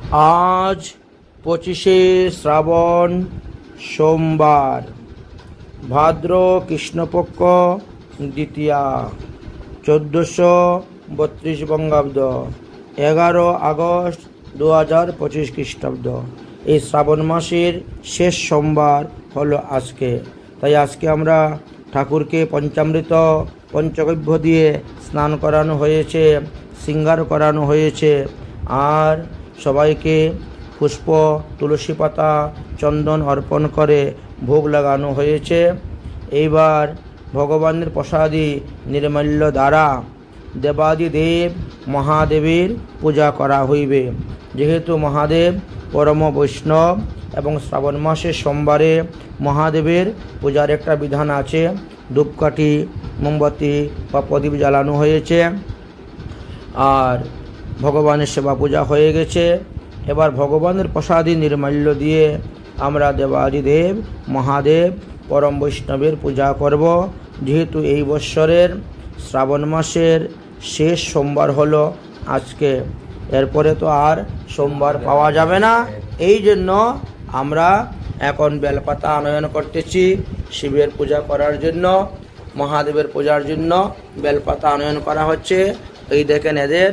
आज 25শে শ্রাবণ সোমবার, ভাদ্র কৃষ্ণপক্ষ দ্বিতীয়া, 1432 বঙ্গাব্দ, 11 আগস্ট 2025 খ্রিস্টাব্দ। এই শ্রাবণ মাসের শেষ সোমবার হলো আজকে। তাই আজকে আমরা ঠাকুরকে পঞ্চামৃত পঞ্চগব্য দিয়ে স্নান করানো হয়েছে, শৃঙ্গার করানো হয়েছে, আর সবাইকে পুষ্প, তুলসী পাতা, চন্দন অর্পণ করে ভোগ লাগানো হয়েছে। এইবার ভগবানের প্রসাদী নির্মাল্য দ্বারা দেবাদিদেব মহাদেবের পূজা করা হইবে। যেহেতু মহাদেব পরম বৈষ্ণব এবং শ্রাবণ মাসের সোমবারে মহাদেবের পূজার একটা বিধান আছে। ধূপকাঠি, মোমবাতি বা প্রদীপ জ্বালানো হয়েছে, আর ভগবানের সেবা পূজা হয়ে গেছে। এবার ভগবানের প্রসাদী নির্মাল্য দিয়ে আমরা দেবাদিদেব মহাদেব পরম বৈষ্ণবের পূজা করব। যেহেতু এই বৎসরের শ্রাবণ মাসের শেষ সোমবার হলো আজকে, এরপরে তো আর সোমবার পাওয়া যাবে না। এই জন্য আমরা এখন বেলপাতা আনয়ন করতেছি শিবের পূজা করার জন্য, মহাদেবের পূজার জন্য বেলপাতা আনয়ন করা হচ্ছে। এই দেখেন এদের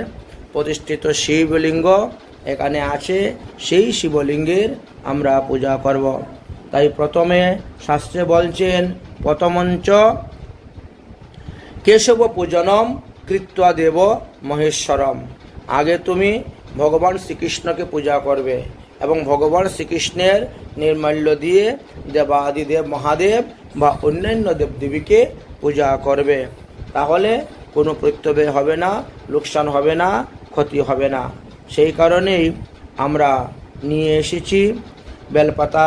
প্রতিষ্ঠিত শিবলিঙ্গ এখানে আছে, সেই শিবলিঙ্গের আমরা পূজা করব। তাই প্রথমে শাস্ত্রে বলছেন, প্রথমঞ্চ কেশব পূজনম কৃত্বা দেব মহেশ্বরম। আগে তুমি ভগবান শ্রীকৃষ্ণকে পূজা করবে এবং ভগবান শ্রীকৃষ্ণের নির্মাল্য দিয়ে দেবাদিদেব মহাদেব বা অন্যান্য দেবদেবীকে পূজা করবে। তাহলে কোনো প্রত্যয় হবে না, লোকসান হবে না, ক্ষতি হবে না। সেই কারণেই আমরা নিয়ে এসেছি বেলপাতা।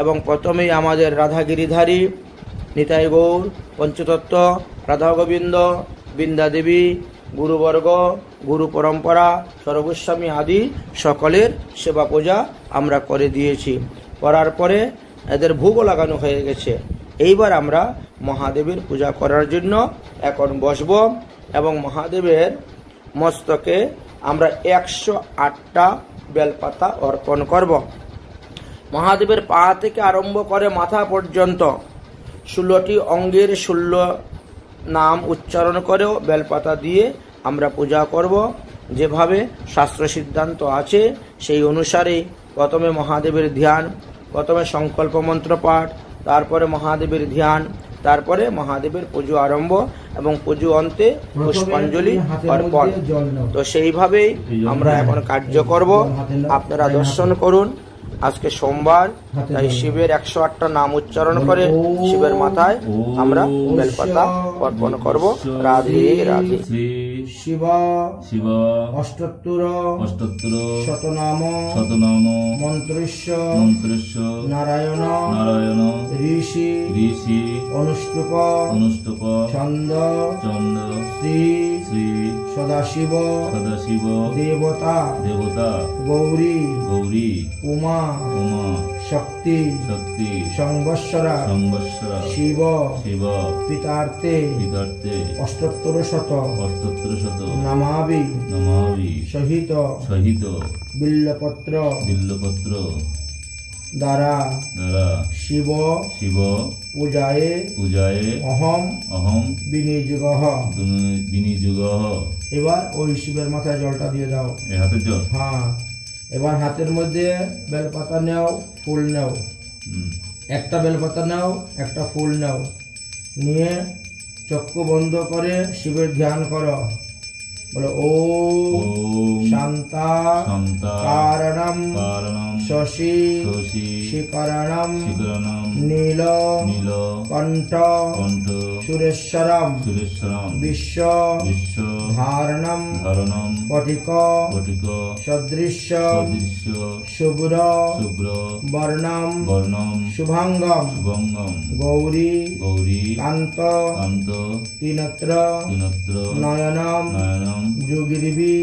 এবং প্রথমেই আমাদের রাধা গিরিধারী, নিতাই গৌর, পঞ্চতত্ত্ব, রাধা গোবিন্দ, বৃন্দাদেবী, গুরুবর্গ, গুরু পরম্পরা, সর্বস্বামী আদি সকলের সেবা পূজা আমরা করে দিয়েছি। করার পরে এদের ভোগও লাগানো হয়ে গেছে। এইবার আমরা মহাদেবের পূজা করার জন্য এখন বসব এবং মহাদেবের মস্তকে আমরা 108টা বেলপাতা অর্পণ করব। মহাদেবের পা থেকে আরম্ভ করে মাথা পর্যন্ত 16টি অঙ্গের 16 নাম উচ্চারণ করেও বেলপাতা দিয়ে আমরা পূজা করব। যেভাবে শাস্ত্র সিদ্ধান্ত আছে সেই অনুসারে প্রথমে মহাদেবের ধ্যান, প্রথমে সংকল্প মন্ত্র পাঠ, তারপরে মহাদেবের ধ্যান, তারপরে মহাদেবের পুজো আরম্ভ এবং পুজো অন্তে পুষ্পাঞ্জলি অর্পণ। তো সেইভাবেই আমরা এখন কার্য করব। আপনারা দর্শন করুন। আজকে সোমবার, তাই শিবের 108টা নাম উচ্চারণ করে শিবের মাথায় আমরা বেলপাতা অর্পণ করব। রাধে রাধে। শিব শিব অষ্টোত্তর শতনাম মন্ত্রস্য নারায়ণ ঋষি অনুষ্টুপ ছন্দ শ্রী সদাশিব দেবতা গৌরী উমা শক্তি সংবৎসরা শিব পিতার্থে অষ্টোত্তর শত নামাবি সহিত বিল্লপত্র দ্বারা শিব পূজায়ে অহম বিনিযোগঃ। এবার ওই শিবের মাথায় জলটা দিয়ে দাও। হাতের জল? হ্যাঁ। এবার হাতের মধ্যে বেলপাতা নাও, ফুল নাও। একটা বেলপাতা নাও, একটা ফুল নাও। নিয়ে চক্ষু বন্ধ করে শিবের ধ্যান করো। বলো ওম শান্তা কারণম শশী শিকরণম নীল কণ্ঠ সুরেশ্বরম বিশ্ব ধারণম পটিক সদৃশ্য শুভ্র বর্ণম শুভাঙ্গম গৌরী কান্ত তিনত্র নয়ন যোগিরিবি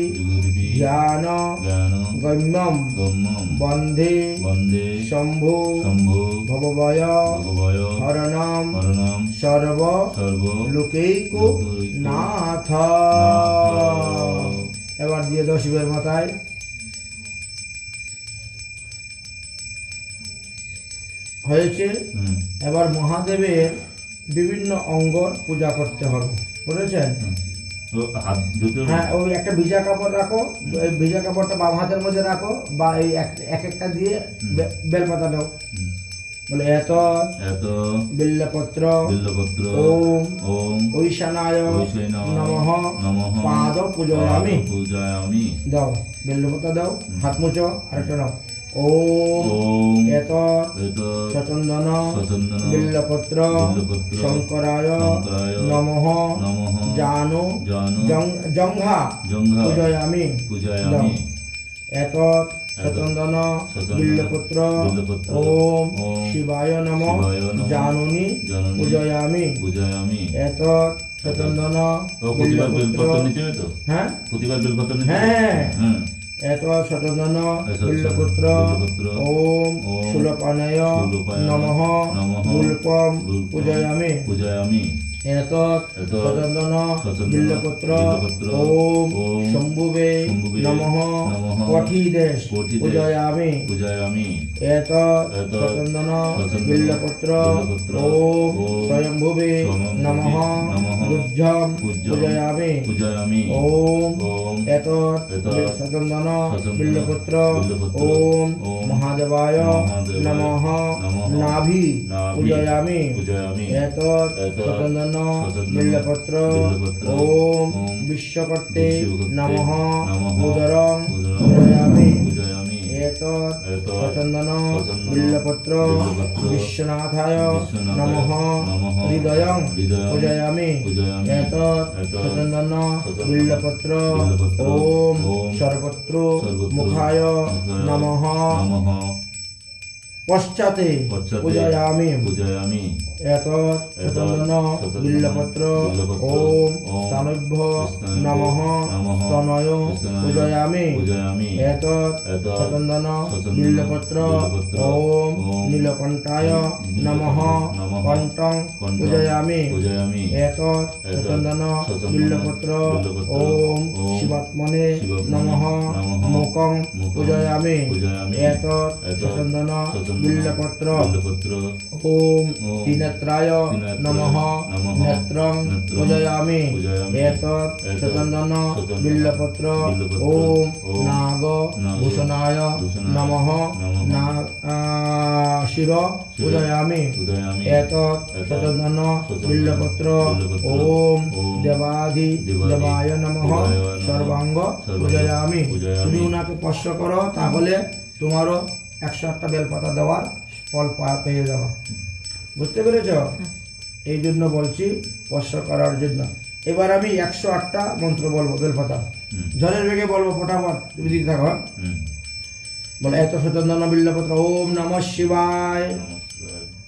জ্ঞান গম্যম বন্দে শম্ভু ভবভয় হরণম সর্ব লোকৈকো নাথ। এবার দিয়ে দাও শিবের মাথায়। হয়েছে। এবার মহাদেবের বিভিন্ন অঙ্গর পূজা করতে হবে, বুঝেছেন? হ্যাঁ, ওই একটা ভিজা কাপড় রাখো, ওই ভিজা কাপড়টা বাম হাতের মধ্যে রাখো, বা এই এক একটা দিয়ে বেলপাতা দাও। বলে এত বিল্লপত্র ওম ঐশানায় নমঃ পাদ পূজয়ামি। দাও বিল্লপত্র দাও, হাত মুছো, আরেকটা নাও। ওম এত সচন্দন বিল্লপত্র শঙ্করায় নমঃ জানু জঙ্ঘা পূজয়ামি। দাও এত সচন্দন বিল্লপত্র ওম শিবায় নমঃ জানুনি পূজয়ামি। এত সচন্দন বিল্লপত্র, হ্যাঁ হ্যাঁ, এত সচন্দন বিল্লপত্র ওম শূলপানায় নমঃ গুল্পম পূজয়ামি। এত সচন্দন বিল্লপত্র ওম শম্ভুবে নমঃ কঠিদেশ পূজয়ামি। এত সচন্দন বিল্লপত্র ওম স্বয়ম্ভুবে নমঃ গুজ্জম পূজয়ামি। ওম এত সচন্দন বিল্লপত্র ওম মহাদেবায় নমঃ নাভি পূজয়ামি। এত সচন্দন বিল্লপত্র ওম বিশ্বকর্তে নমঃ উদরং পূজয়ামি। এত সচন্দন বিল্লপত্র বিশ্বনাথায় নমঃ হৃদয়ং পূজয়ামি। এত সচন্দন বিল্লপত্র ওম সর্বত্র মুখায় নমঃ পশ্চাতে পূজয়ামি। এত সচন্দন বিল্লপত্র ওম স্তনভ্য নমঃ স্তনয় পূজয়ামি। এত সচন্দন বিল্লপত্র ওম নীলকণ্ঠায় নমঃ কণ্ঠং পূজয়ামি। এত সচন্দন বিল্লপত্র ওম শিবাত্মনে নমঃ মুখং পূজয়ামি। এত সচন্দন বিল্লপত্র ওম ত্রিনেত্রায় নমঃ নেত্রং পূজয়ামি। এত সচন্দন বিল্লপত্র ওম নাগ ভূষণায় নমঃ শির পূজয়ামি। এত সচন্দন বিল্লপত্র ওম দেবাধি দেবায় নমঃ সর্বাঙ্গ পূজয়ামি। তুমি ওনাকে স্পর্শ করো, তাহলে তোমারও 108টা বেলপাতা দেওয়ার ফল পেয়ে যাওয়া। বুঝতে পেরেছ? এই জন্য বলছি স্পর্শ করার জন্য। এবার আমি 108টা মন্ত্র বলবো, বেলপাতা ঝড়ের বেগে বলবো, ফটাফট তুমি দিতে থাকো। বলে এত সচন্দন বিল্লপত্র ওম নমঃ শিবায়।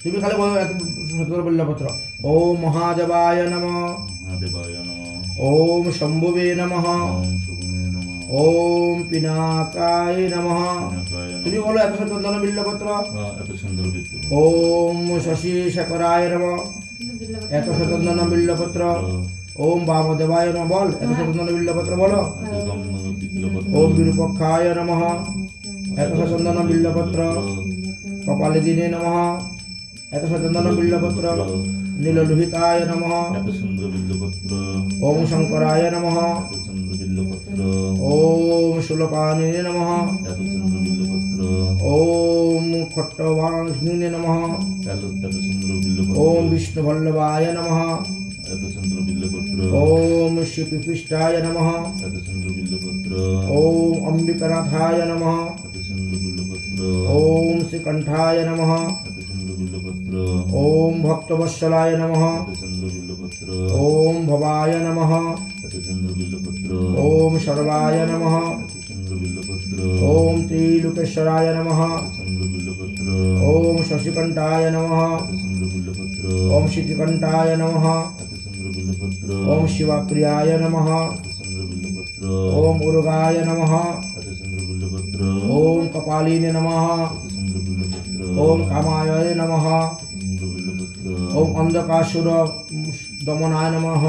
তুমি খালি বলো এত সচন্দন বিল্লপত্র ওম মহাদেবায় নমঃ ওম শম্ভুবে নমঃ ওম পিনাকায় নমঃ। তুমি বলো এত সচন্দন বিল্লপত্র ওম শশী শেখরায় নমঃ। এত সচন্দন বিল্লপত্র ওম বামদেবায় নমঃ। বল এত সচন্দন বিল্লপত্র বলো। ওম বিরূপক্ষায় নমঃ। এত সচন্দন বিল্লপত্র কপালিদিনে নমঃ। এত সচন্দন বিল্লপত্র নীললোহিতায় নমঃ। ওম শঙ্করায় নমঃ। ওম শূলপাণিনে নমঃ। ওম খট্টবাংশিনে নমঃ। ওম বিষ্ণুবল্লভায় নমঃ। ওম শিপিপৃষ্ঠায় নমঃ। ওম অম্বিকানাথায় নমঃ। ওম শ্রীকণ্ঠায় নমঃ। ওম ভক্তবৎসলায় নমঃ। ওম ভবায় নমঃ। ওম সর্বায় নমঃ। ওম ত্রিলোকেশ্বরায় নমঃ। ওম শশীকণ্ঠায় নমঃ। ওম শিতিকণ্ঠায় নমঃ। ওম শিবপ্রিয়ায় নমঃ। ওম উর্গায় নমঃ। ওম কপালিনে নমঃ। ওম কামায় নমঃ। ওম অন্ধকাসুর দমনায় নমঃ।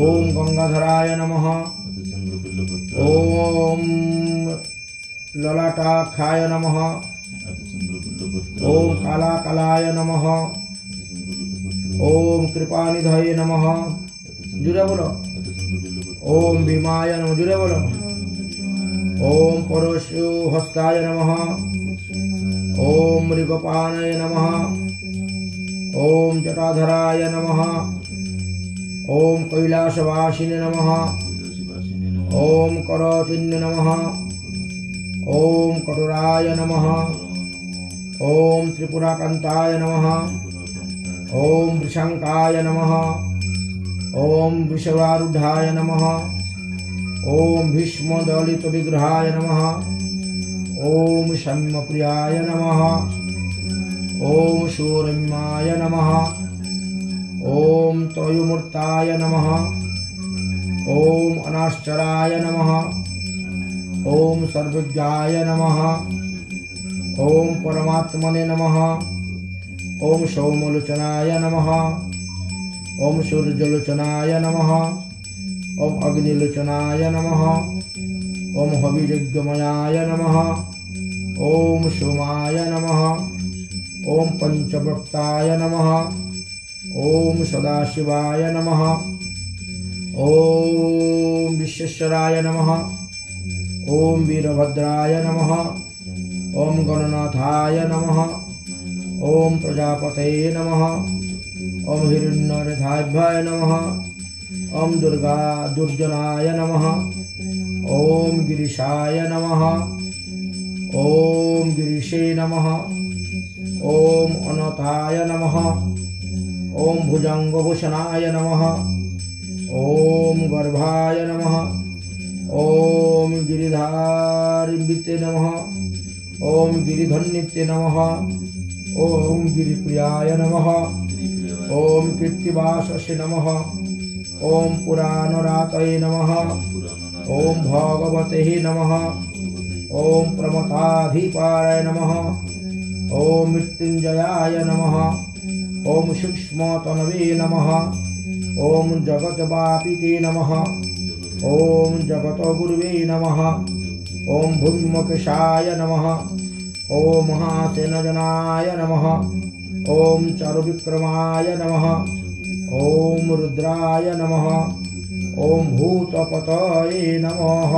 ওম গঙ্গাধরায় নমঃ। ওম ললাটাক্ষায় নমঃ। ओम कालाकालाय नमः। ओम कृपानिधये नमः। जुड़े बोलो। ओम भीमाय नमः। जुड़े बोलो। ओम परशु हस्ताय नमः। ओम मृगपानाय नमः। ओम जटाधराय नमः। ओम कैलासवासिने नमः। ओम करचिन्ने नमः। ओम कटुराय नमः। ओम त्रिपुराकांताय नमः। ओम वृषंकाय नमः। ओम वृषभारूढ़ाय नमः। ओम भीष्मदलित विग्रहाय नमः। ओम शम्यप्रियाय नमः। ओम शूरम्याय नमः। ओम त्रयोमूर्ताय नमः। ओम अनाश्चराय नमः। ओम सर्वज्ञाय नमः। ओम परमात्मने नमः। ओम सोमलोचनाय नमः। ओम सूर्यलोचनाय नमः। ओम अग्निलोचनाय नमः। ओम हवियज्ञमयाय नमः। ओम सोमाय नमः। ओम पंचवक्ताय नमः। ओम सदाशिवाय नमः। ओम विश्वेश्वराय नमः। ओम वीरभद्राय नमः। ओम गणनाथाय नमः। ओम प्रजापतये नमः। ओम हिरण्यनाथाभ्याय नमः। ओम दुर्जनाय नमः। ओम गिरीशाय नमः। ओम गिरीशे नमः। ओम अनताय नमः। ओम भुजंगभूषणाय नमः। ओम गर्भाय नमः। ओम गिरिधारिते नमः। ओम गिरिधन्विते नमः। ओम गिरिप्रियाय नमः। ओम कीर्तिवाससे नमः। ओम पुराणरातये नमः। ओम भगवते नमः। ओम प्रमथाधिपाय नमः। ओम मृत्युंजयाय नमः। ओम सूक्ष्मतनवे नमः। ओम जगद्व्यापिते नमः। ओम जगतगुरुवे नमः। ओम भूम्यकेशाय नमः। ओम महासेनजनाय नमः। ओम चारुविक्रमाय नमः। ओम रुद्राय नमः। ओम भूतपतये नमः।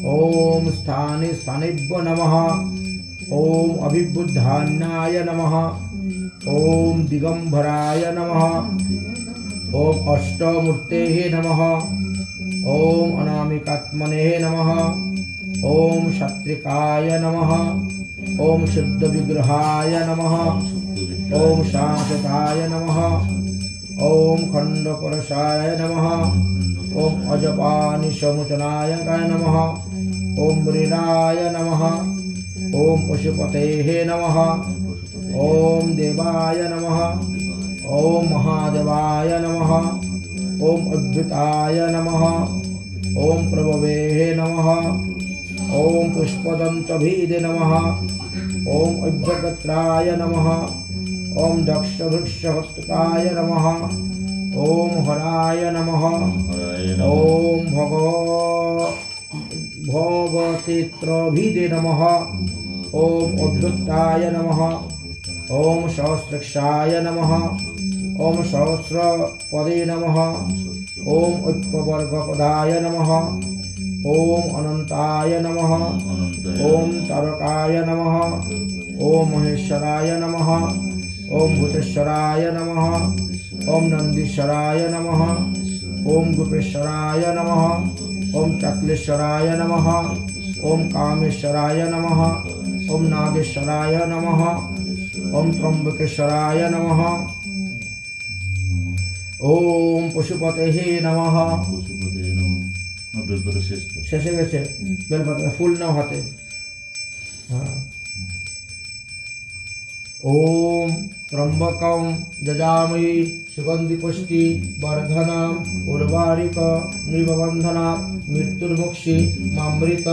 ओम स्थाने स्थानेभ्यो नमः। ओम अभिबुद्धान्नाय नमः। ओम दिगंबराय नमः। ओम अष्टमूर्तेः नमः। ओम अनामिकात्मने नमः। ओम क्षत्रिकाय नमः। ओम शुद्ध विग्रहाय नमः। ओम शाश्वताय नमः। ओम खंडपरशाय नमः। ओम अजपानिशमुचनाय नमः। ओम मृराय नमः। ओम पशुपतेः नमः। ओम देवाय नमः। ओम महादेवाय नमः। ओम अद्भुताय नमः। ओम प्रभवे नमः। ओम पुष्पदंतभीदे नमः। ओम अभ्यगत्राय नमः। ओम दक्षवृक्षहस्तकाय नमः। ओम हराय नमः। ओम भगवतीत्रभिदे नमः। ओम अद्भुताय नमः। ओम सहस्रक्षाय नमः। ओम सहस्रपदे नमः। ओम उत्पवर्गपदाय नमः। ओम अनंताय नमः। ओम तारकाय नमः। ओम महेश्वराय नमः। ओम भूतेश्वराय नमः। ओम नंदीश्वराय नमः। ओम गोपेश्वराय नमः। ओम चक्लेश्वराय नमः। ओम कामेश्वराय नमः। ओम नागेश्वराय नमः। ओम त्र्यंबकेश्वराय नमः। ओम पशुपते नमः। शेषे गेছে बेलपाता फुल नाও हाथे। ओम त्र्यंबकं यजामहे सुगंधि पुष्टि वर्धनम् उर्वारिक निबंधनात् मृत्युर्मुक्षि मामृत।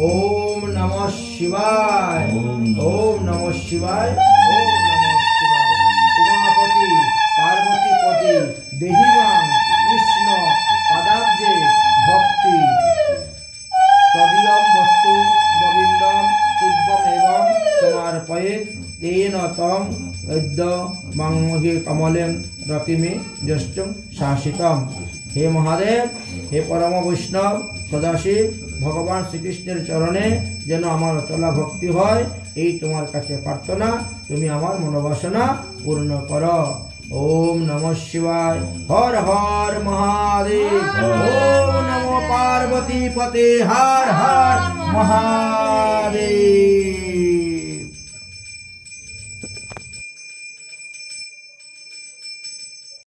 ओम नमः शिवाय। ओम नमः शिवाय। ओम नमः शिवाय। उमापति पार्वतीपति देहिमां कृष्ण पदाब्जे भक्ति तदीयं वस्तु गोविंदम तुभ्यमेवं समर्पयेत्। तेन तम अद्य मांगे कमलें रतिमे जष्टम शासितम। हे महादेव, हे परम वैष्णव सदाशिव भगवान श्रीकृष्णेर चरणे जेन आमार चला भक्ति हय এই তোমার কাছে প্রার্থনা, তুমি আমার মনোবাসনা পূর্ণ করো। ओम नमः शिवाय। हर हर महादेव। ओम नमो पार्वती पते। हर हर महादेव।